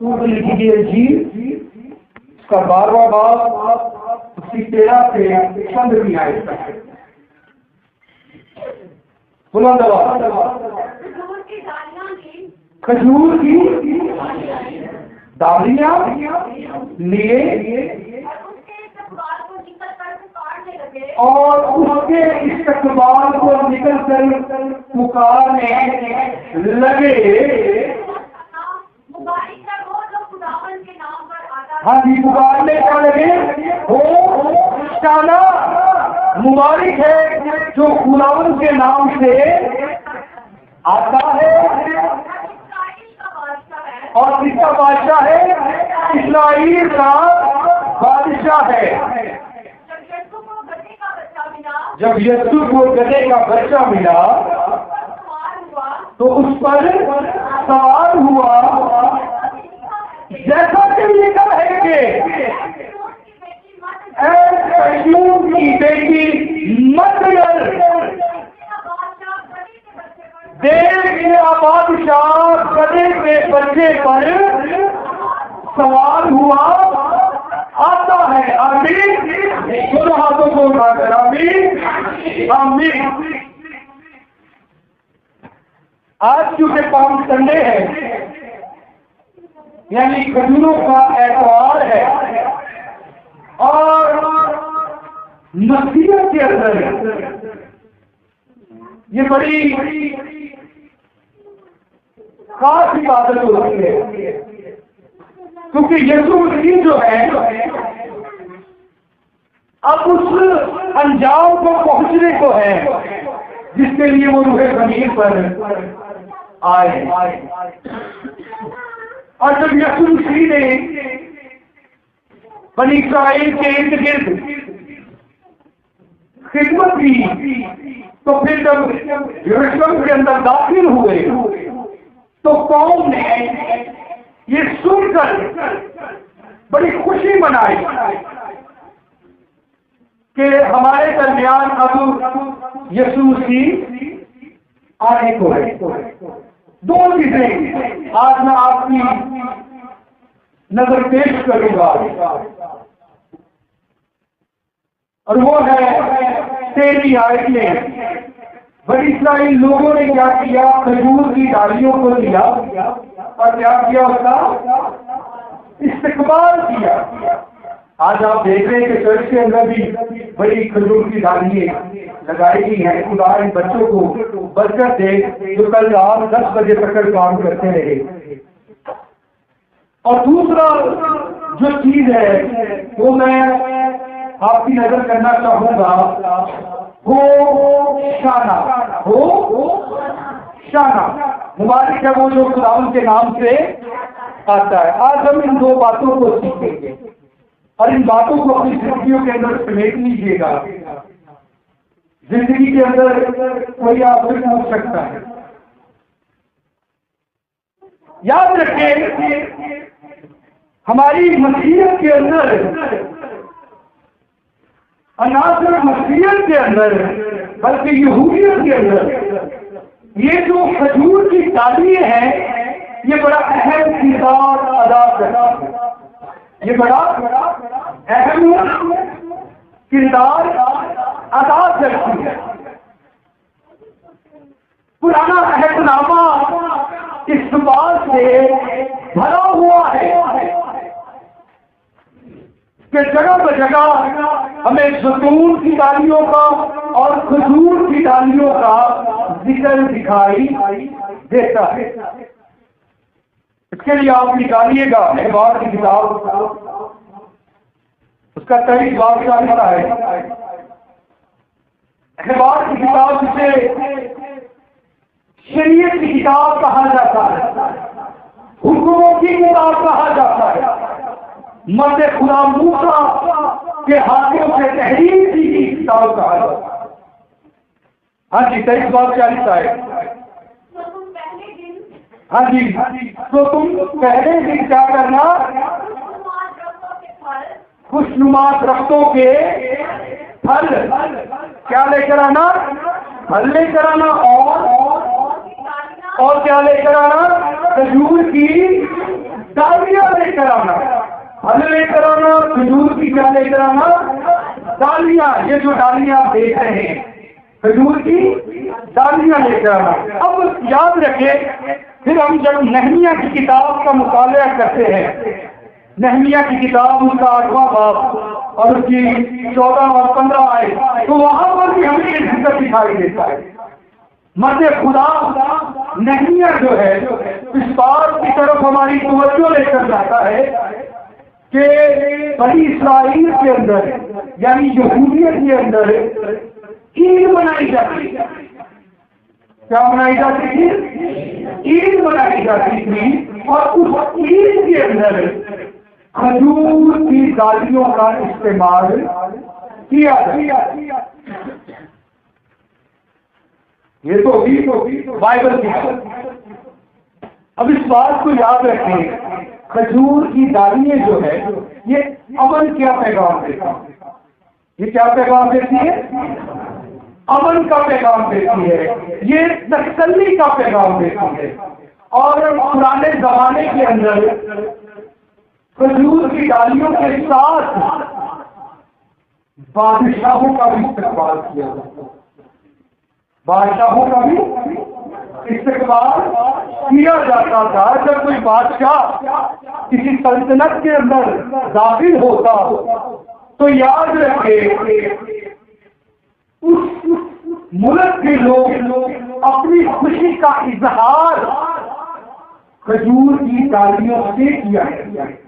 सूत्र लिखी गई जी, उसका 12वां बाब उसकी 13 से 15वीं आयत तक है। बुलंद आवाज। खजूर की डालियां लिए और उसके इस्तकबाल को निकल कर पुकारने लगे। हाँ जी, पुकारने क्या लगे? हो शाना, मुबारक है जो खुदावंद के नाम से आता है और किसका बादशाह है? इस्राएल का बादशाह है। जब यीशु को गधे का बच्चा मिला तो उस पर सवार हुआ, जैसा कि लिखा है कि की बेटी मत डर, देश का बादशाह गधे के बच्चे पर सवार हुआ आता है। आमीन। दोनों हाथों को उठाकर आमीन आमीन। आज क्योंकि पाम संडे है, यानी खजूरों का एतवार है, और मसीह के अंदर ये बड़ी खास इबादत होती है, क्योंकि यीशु मसीह जो है अब उस अंजाम को पहुंचने को है जिसके लिए वो रूहे जमीन पर आए। और जब यीशु मसीह ने बनी इस्राएल के इर्द गिर्द खिदमत की, तो फिर जब यरूशलेम के अंदर दाखिल हुए तो कौम ने ये सुनकर बड़ी खुशी मनाई कि हमारे दरमियान अब यीशु मसीह आने को है। दो चीजें आज मैं आपकी नजर पेश करूंगा, और वो है 13वीं आयत में बड़ी इस्राएल लोगों ने क्या किया? खजूर की डालियों को लिया और क्या किया? उसका इस्तेकबाल किया। आज आप देख रहे हैं कि चर्च के अंदर भी बड़ी खजूर की डालियां लगाई गई हैं। खुदा इन बच्चों को बरकत दे जो कल रात 10 बजे तक काम करते रहे। और दूसरा जो चीज है वो मैं आपकी नजर करना चाहूंगा, हो शाना, हो शाना, मुबारक है वो जो खुदावंद के नाम से आता है। आज हम इन दो बातों को सीखेंगे और इन बातों को अपनी जिंदगियों के अंदर समेट लीजिएगा। जिंदगी के अंदर कोई आपसे पूछ सकता है, याद रखें हमारी मसीहत के अंदर, और ना सिर्फ मसीहत के अंदर बल्कि यहूदियत के अंदर ये जो खजूर की डालियां हैं ये बड़ा अहम किरदार अदा करती है। ये बड़ा अहम किरदार अदा करती है। पुराना अहदनामा इस बात से भरा हुआ है कि जगह ब जगह हमें ज़ैतून की डालियों का और खजूर की डालियों का जिक्र दिखाई देता है। इसके लिए आप निकालिएगा अखबार की किताब, उसका 23 बाब का लिखा है। अखबार की किताब जिसे शरीयत की किताब कहा जाता है, हुक्मों की किताब कहा जाता है, मर्द खुदा मूसा के हाथों से तहरीर की किताब कहा जाता है। हाँ जी, 23 बाब 40 है। हाँ जी, तो तुम पहले दिन क्या करना? खुशनुमा दरख्तों के फल क्या लेकर आना? फल लेकर आना, और क्या लेकर आना? खजूर की डालियां लेकर आना, फल लेकर आना, खजूर की क्या लेकर आना, डालियां। ये जो डालियां आप देख रहे हैं, खजूर की डालियां लेकर आना। अब याद रखें, फिर हम जब नहमिया की किताब का मुताला करते हैं, नहमिया की किताब उसका 8वां बाब और उसकी 14 और 15 आए, तो वहां पर भी हमें ये जिक्र दिखाई देता है। मर्द खुदा नहमिया जो है इस बात की तरफ हमारी तवज्जो लेकर जाता है कि बनी इस्राइल के अंदर, यानी यहूदियत के अंदर ईद मनाई जाती है। क्या मनाई जाती थी? ईद मनाई जाती थी, और उस ईद के अंदर खजूर की डालियों का इस्तेमाल किया जाता। ये तो बाइबल की। अब इस बात को याद रखें, खजूर की डालियां जो है ये अमन क्या पैगाम देती है? ये क्या पैगाम देती है? अमन का पैगाम देती है, ये तसल्ली का पैगाम देती है। और पुराने जमाने के अंदर खजूर की डालियों के साथ बादशाहों का भी इस्तेमाल किया जाता, बादशाहों का भी इस्तेमाल किया जाता था। जब कोई बादशाह किसी सल्तनत के अंदर दाखिल होता तो याद रखे उस मुल्क के लोग अपनी खुशी का इजहार खजूर की डालियों से किया करते हैं।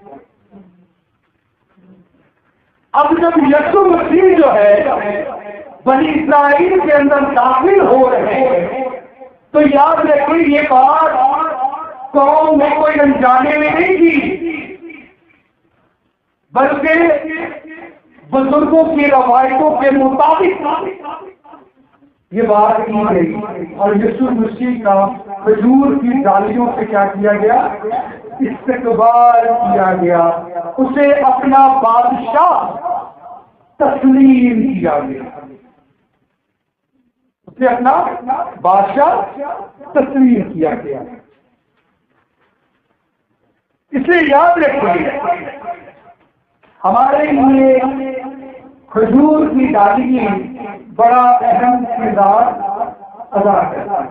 अब जब यीशु मसीह जो है बनी इस्राइल के अंदर दाखिल हो रहे हैं, तो याद रखिए ये बात कौम में कोई अनजाने में नहीं की, बल्कि बुजुर्गों की रवायतों के मुताबिक ये बात की गई। और यीशु मसीह का खजूर की डालियों से क्या किया गया? इस्तकबाल किया गया, उसे अपना बादशाह तस्लीम किया गया, उसे अपना बादशाह तस्लीम किया गया। इसलिए याद रखिए, हमारे लिए खजूर की डालियां बड़ा अहम किरदार अदा करता है।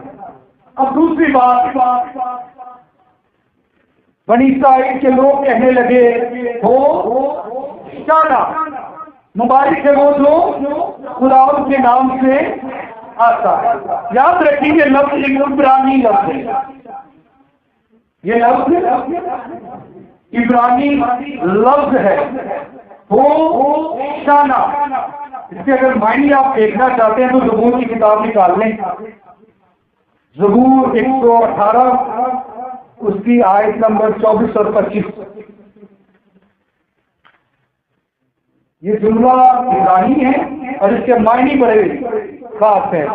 अब दूसरी बात, बनी इस्राइल के लोग कहने लगे हो शाना, मुबारक है वो जो खुदावंद के नाम से आता है। याद रखिए लफ्ज एक इब्रानी लफ्ज है, ये लफ्ज इब्रानी लफ्ज है हो शाना। इसके अगर मायने आप देखना चाहते हैं तो ज़बूर की किताब निकाल लें, ज़बूर 118 उसकी आयत नंबर 24 और 25। ये जुमला इब्रानी है और इसके मायने बड़े खास है,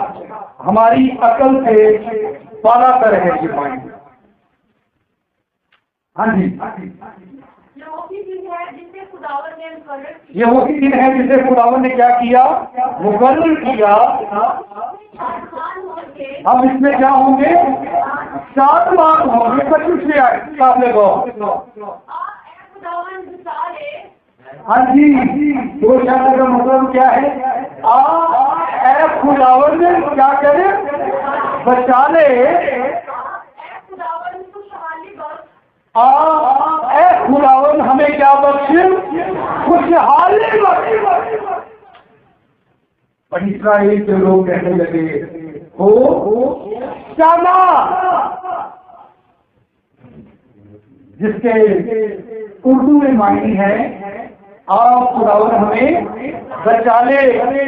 हमारी अकल से पाला कर है ये मायने। हाँ जी, ये वो दिन है जिसे खुदावन ने क्या किया? मुकर्रर किया। हम इसमें क्या होंगे? शादमान होंगे। 25 आए काफले को। हाँ जी, दो शब्द का मतलब क्या है? ए खुदावन क्या करे? बचा ले। ए खुदावन हमें क्या बख्शे? खुशहाली बख्शे। बनी इस्राइल के लोग कहने लगे हो शाना, जिसके उर्दू में मायने है आप खुदावन हमें बचा ले,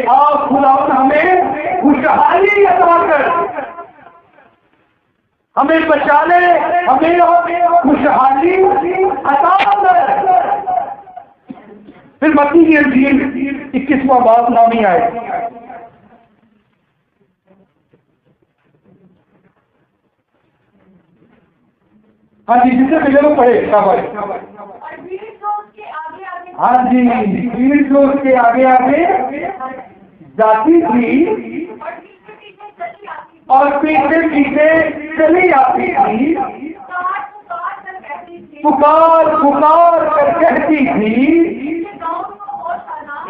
आप खुदावन हमें खुशहाली अता कर, हमें बचा ले, हमें खुशहाली अता कर। फिर मत्ती की इंजील 21वां बाब नामी आए। हाँ जी, जिससे पहले लोग पढ़े शाबाश। हाँ जी, पीर जो उसके आगे आगे जाती थी और पीछे पीछे चली आती थी, पुकार पुकार कर कहती थी,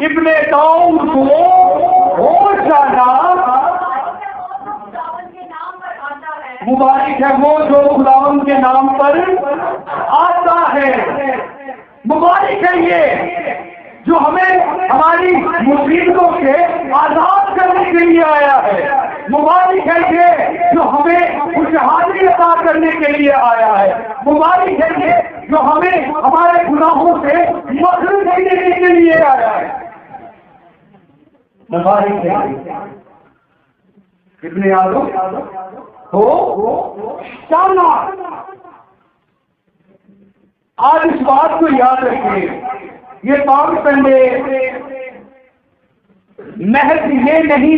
इब्ने दाऊद को होश आना। मुबारक है वो जो खुदावन के नाम पर आता है। मुबारक है ये जो हमें हमारी मुसीबतों से आजाद करने के लिए आया है। मुबारक है ये जो हमें खुशहाली अता करने के लिए आया है। मुबारक है ये जो हमें हमारे गुनाहों से मखलूक देने के लिए आया है। मुबारक है इब्ने आदम हो शाना। आज इस बात को याद रखिए, ये पाक संडे महज ये नहीं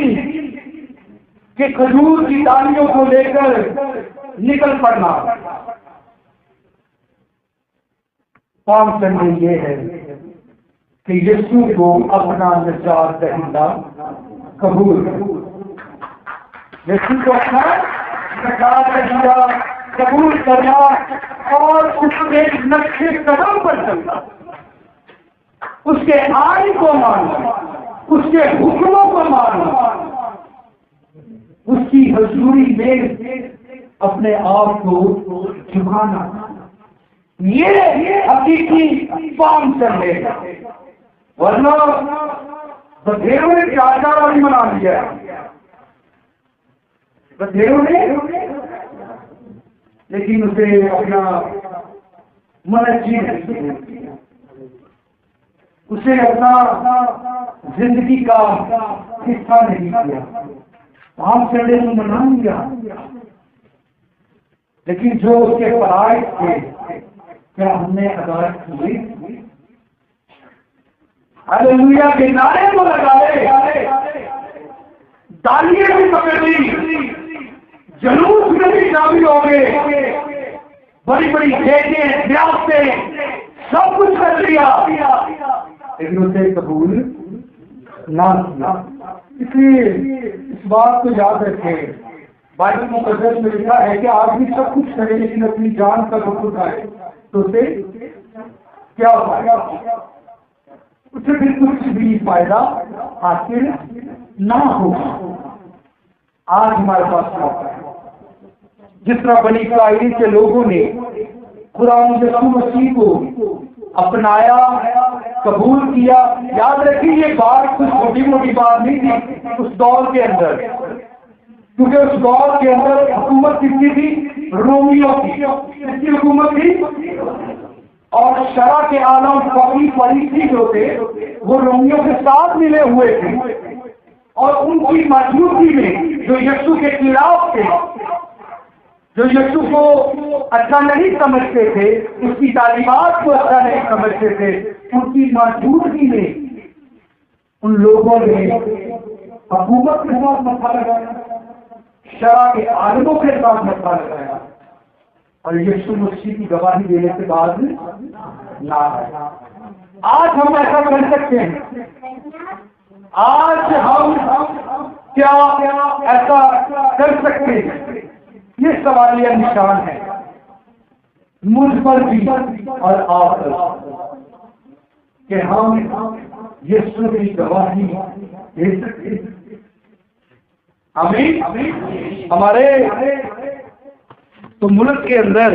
कि खजूर की डालियों को लेकर निकल पड़ना। पाक संडे ये है कि यीशु को अपना निजात दहिंदा कबूल, यीशु को अपना निजात दहिंदा कबूल करना और उसके नक्शे कदम पर चलना, उसके आइन को मानना, उसके हुक्मों को मानना, उसकी हजूरी में अपने आप को झुकाना। ये हकीकी पाम चलने, वरना बधेरों ने 4 वाली मना लिया। बधेरों ने लेकिन उसे अपना मनजी नहीं, उसे अपना जिंदगी का हिस्सा नहीं किया। पाम चढ़े तो मना लिया, लेकिन जो उसके फराइज थे क्या हमने अदा किए? हालेलुया के नारे को लगाए, डालियां भी पकड़ ली, जलूस में भी शामिल हो गए, बड़ी बड़ी खेतें ब्याह सब कुछ कर लिया, लेकिन उसे कबूल ना किया। इसलिए इस बात को याद रखें, बाइबल मुकद्दस में लिखा है कि आदमी सब कुछ करे लेकिन अपनी जान का दुख उठाए तो उसे क्या होगा? उसे भी कुछ भी फायदा हासिल ना होगा। आज हमारे पास मौका है, जिस तरह बनी इस्राएल के लोगों ने खुदा यीशु मसीह को अपनाया, कबूल किया। याद रखिए ये बात कुछ छोटी मोटी बात नहीं थी उस दौर के अंदर, क्योंकि उस दौर के अंदर हुकूमत किसकी थी? रोमियों की। किसकी हुकूमत थी? और शरा के आलम फरीसी जो थे वो रोमियों के साथ मिले हुए थे, और उनकी मौजूदगी में जो यीशु के खिलाफ थे, जो यीशु को अच्छा नहीं समझते थे, उसकी तालीमात को अच्छा नहीं समझते थे, उनकी मौजूदगी में उन लोगों ने हुकूमत के साथ मत्था लगाया, शरा के आलमों के साथ मत्था लगाया, और यीशु मसीह की गवाही देने के बाद ना आया। आज हम ऐसा कर सकते हैं? आज हम क्या ऐसा कर सकते हैं? ये सवालिया निशान है मुझ पर भी और आप पर कि हम यीशु की गवाही दे सकते हैं। आमीन। हमारे तो मुल्क के अंदर